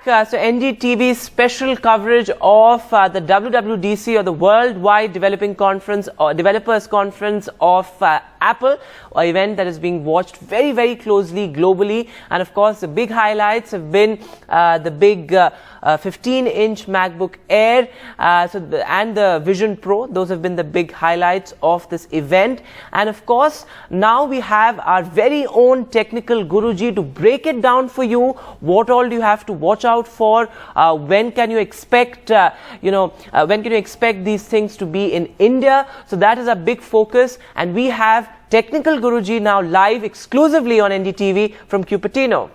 back. So NDTV special coverage of the WWDC, or the Worldwide Developing Conference or Developers Conference of Apple, an event that is being watched very, very closely globally. And of course, the big highlights have been the big 15-inch MacBook Air and the Vision Pro. Those have been the big highlights of this event. And of course, now we have our very own technical Guruji to break it down for you. What all do you have to watch out for? When can you expect, when can you expect these things to be in India? So that is a big focus, and we have technical Guruji now live exclusively on NDTV from Cupertino.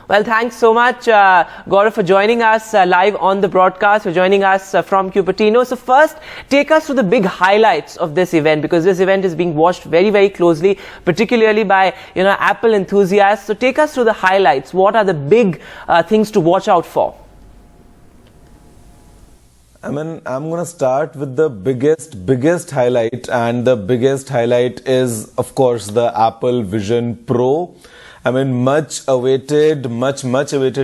Well, thanks so much, Gaurav, for joining us live on the broadcast, for joining us from Cupertino. So first, take us through the big highlights of this event, because this event is being watched very, very closely, particularly by, Apple enthusiasts. So take us through the highlights. What are the big things to watch out for? I'm going to start with the biggest highlight, and the biggest highlight is, of course, the Apple Vision Pro. Much awaited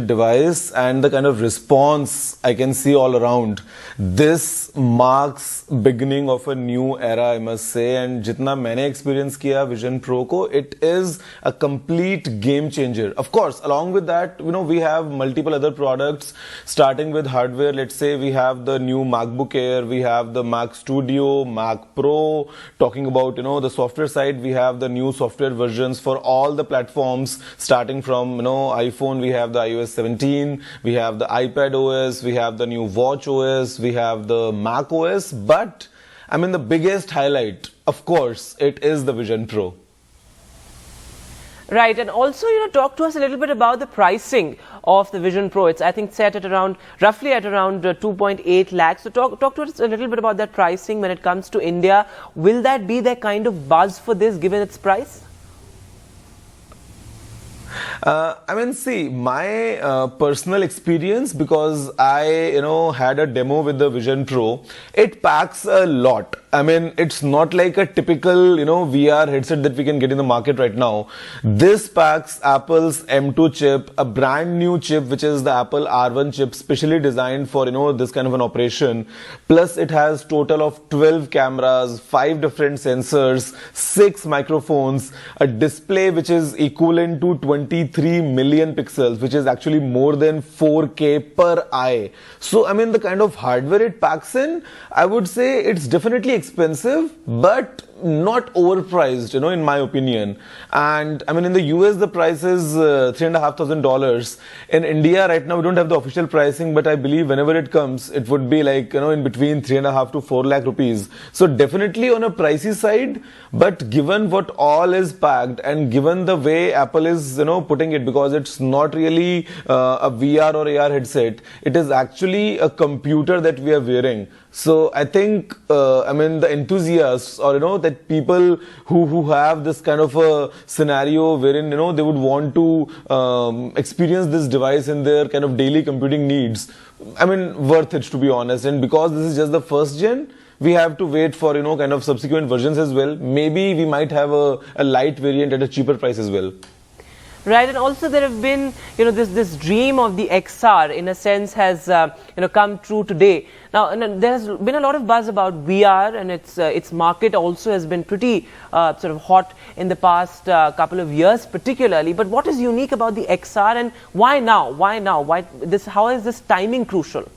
device, and the kind of response I can see all around. This marks beginning of a new era, I must say. And jitna maine experience kiya Vision Pro ko, it is a complete game changer. Of course, along with that, we have multiple other products, starting with hardware. Let's say we have the new MacBook Air, we have the Mac Studio, Mac Pro. Talking about, the software side, we have the new software versions for all the platforms. Starting from iPhone, we have the iOS 17, we have the iPad OS, we have the new Watch OS, we have the Mac OS. But the biggest highlight, of course, it is the Vision Pro. Right, and also, talk to us a little bit about the pricing of the Vision Pro. It's, I think, set at roughly at around 2.8 lakhs. So talk to us a little bit about that pricing when it comes to India. Will that be the kind of buzz for this, given its price? See, my personal experience, because I, had a demo with the Vision Pro, it packs a lot. It's not like a typical, VR headset that we can get in the market right now. This packs Apple's M2 chip, a brand new chip, which is the Apple R1 chip, specially designed for, this kind of an operation. Plus, it has total of 12 cameras, 5 different sensors, 6 microphones, a display which is equivalent to 23 million pixels, which is actually more than 4K per eye. So, the kind of hardware it packs in, I would say it's definitely expensive, but not overpriced, in my opinion. And in the US, the price is $3,500. In India, right now, we don't have the official pricing, but I believe whenever it comes, it would be like, in between 3.5 to 4 lakh rupees. So definitely on a pricey side, but given what all is packed, and given the way Apple is, putting it, because it's not really a VR or AR headset, it is actually a computer that we are wearing. So I think, the enthusiasts, or, that people who have this kind of a scenario wherein, they would want to experience this device in their kind of daily computing needs, worth it, to be honest. And because this is just the first gen, we have to wait for, kind of subsequent versions as well. Maybe we might have a light variant at a cheaper price as well. Right, and also there have been, this dream of the XR, in a sense, has, come true today. Now, there has been a lot of buzz about VR, and its market also has been pretty sort of hot in the past couple of years, particularly. But what is unique about the XR, and why now? Why now? How is this timing crucial?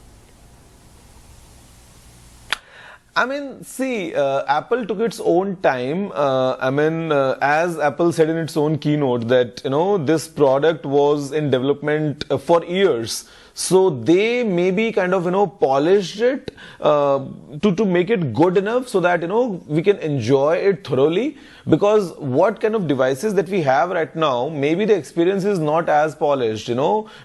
Apple took its own time. As Apple said in its own keynote that, this product was in development for years. So they maybe kind of, polished it to make it good enough so that, we can enjoy it thoroughly. Because what kind of devices that we have right now, maybe the experience is not as polished,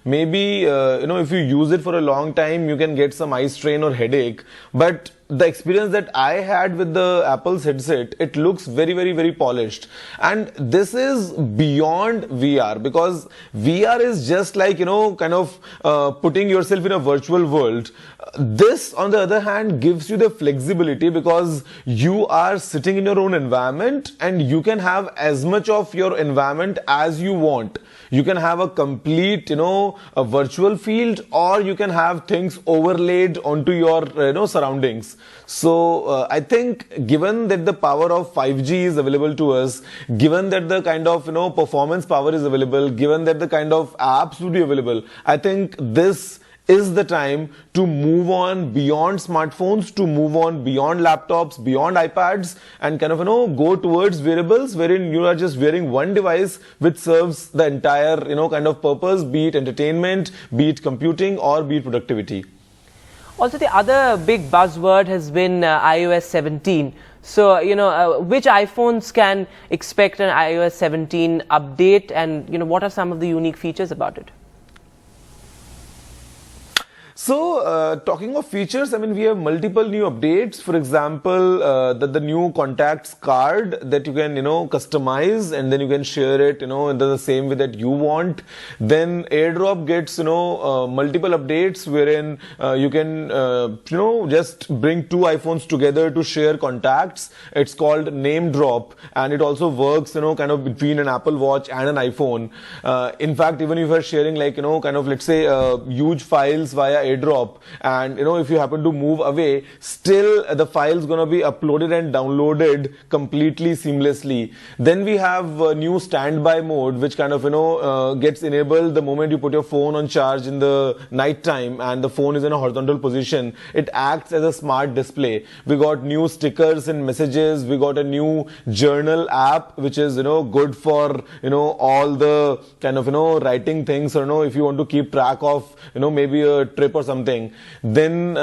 Maybe, if you use it for a long time, you can get some eye strain or headache. But the experience that I had with the Apple's headset, it looks very, very, very polished. And this is beyond VR, because VR is just like, kind of putting yourself in a virtual world. This, on the other hand, gives you the flexibility because you are sitting in your own environment and you can have as much of your environment as you want. You can have a complete, a virtual field, or you can have things overlaid onto your, surroundings. So I think given that the power of 5G is available to us, given that the kind of, performance power is available, given that the kind of apps would be available, I think this is the time to move on beyond smartphones, to move on beyond laptops, beyond iPads, and kind of, go towards wearables wherein you are just wearing one device which serves the entire, kind of purpose, be it entertainment, be it computing, or be it productivity. Also, the other big buzzword has been iOS 17. So, which iPhones can expect an iOS 17 update, and, what are some of the unique features about it? So, talking of features, I mean, we have multiple new updates. For example, the new contacts card that you can, customize, and then you can share it, in the same way that you want. Then AirDrop gets, multiple updates wherein you can, just bring two iPhones together to share contacts. It's called Name Drop, and it also works, kind of between an Apple Watch and an iPhone. In fact, even if you're sharing, like, kind of, let's say, huge files via AirDrop, and if you happen to move away, still the file is going to be uploaded and downloaded completely seamlessly. Then we have a new standby mode, which kind of gets enabled the moment you put your phone on charge in the night time and the phone is in a horizontal position. It acts as a smart display. We got new stickers and messages. We got a new journal app, which is good for all the kind of writing things, or if you want to keep track of maybe a trip or something. Then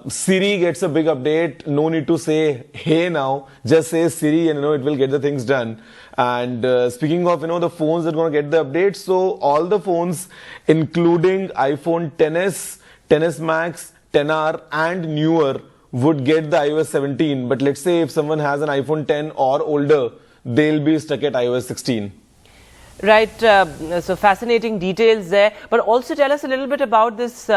Siri gets a big update. No need to say hey now, just say Siri, and it will get the things done. And speaking of the phones that are going to get the updates, so all the phones including iPhone XS, XS Max, XR and newer would get the iOS 17. But let's say if someone has an iPhone 10 or older, they'll be stuck at iOS 16. Right, so fascinating details there, but also tell us a little bit about this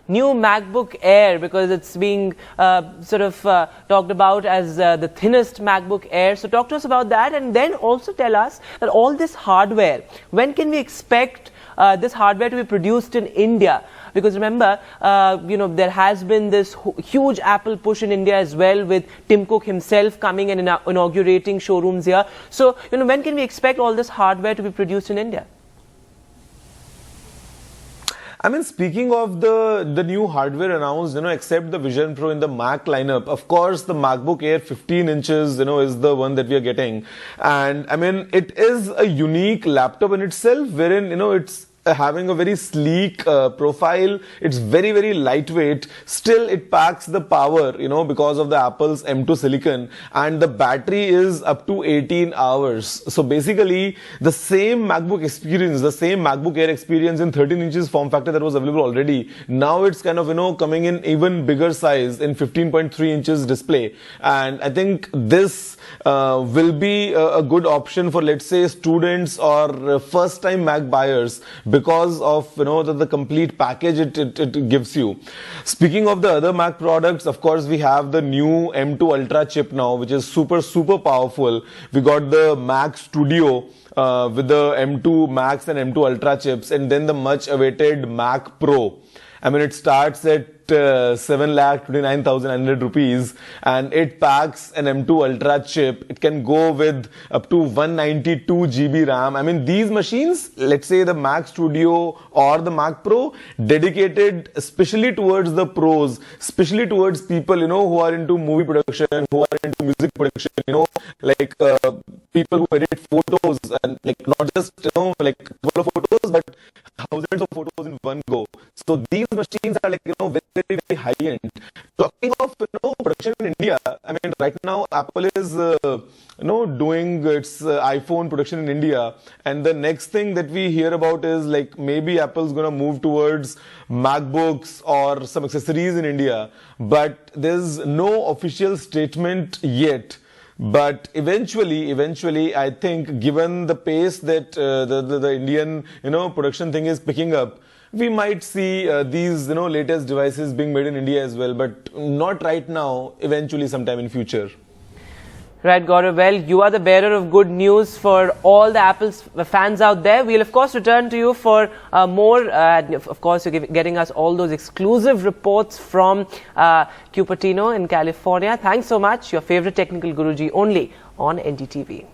new MacBook Air, because it's being talked about as the thinnest MacBook Air. So talk to us about that, and then also tell us that all this hardware, when can we expect this hardware to be produced in India? Because remember, there has been this huge Apple push in India as well, with Tim Cook himself coming and inaugurating showrooms here. So, when can we expect all this hardware to be produced in India? I mean, speaking of the new hardware announced, except the Vision Pro in the Mac lineup, of course, the MacBook Air 15 inches, is the one that we are getting. And I mean, it is a unique laptop in itself, wherein, it's having a very sleek profile. It's very, very lightweight. Still, it packs the power, because of the Apple's M2 silicon, and the battery is up to 18 hours. So basically, the same MacBook experience, the same MacBook Air experience in 13 inches form factor that was available already. Now it's kind of, coming in even bigger size in 15.3 inches display. And I think this will be a good option for, let's say, students or first time Mac buyers, because of the complete package it gives you. Speaking of the other Mac products, of course we have the new M2 Ultra chip now, which is super powerful. We got the Mac Studio with the M2 Max and M2 Ultra chips, and then the much awaited Mac Pro. I mean, it starts at 7,29,900 rupees, and it packs an M2 Ultra chip. It can go with up to 192 GB RAM. I mean, these machines, let's say the Mac Studio or the Mac Pro, dedicated especially towards the pros, especially towards people, who are into movie production, who are into music production, like people who edit photos, and like not just, like a couple of photos, but thousands of photos in one go. So these machines are like, very, very high end. Talking of, production in India, I mean, right now Apple is, doing its iPhone production in India. And the next thing that we hear about is like maybe Apple's going to move towards MacBooks or some accessories in India. But there's no official statement yet. But eventually, I think given the pace that the Indian, production thing is picking up, we might see these, latest devices being made in India as well, but not right now, eventually sometime in future. Right, Gaurav. Well, you are the bearer of good news for all the Apple fans out there. We'll, of course, return to you for more. Of course, you're getting us all those exclusive reports from Cupertino in California. Thanks so much. Your favorite technical Guruji only on NDTV.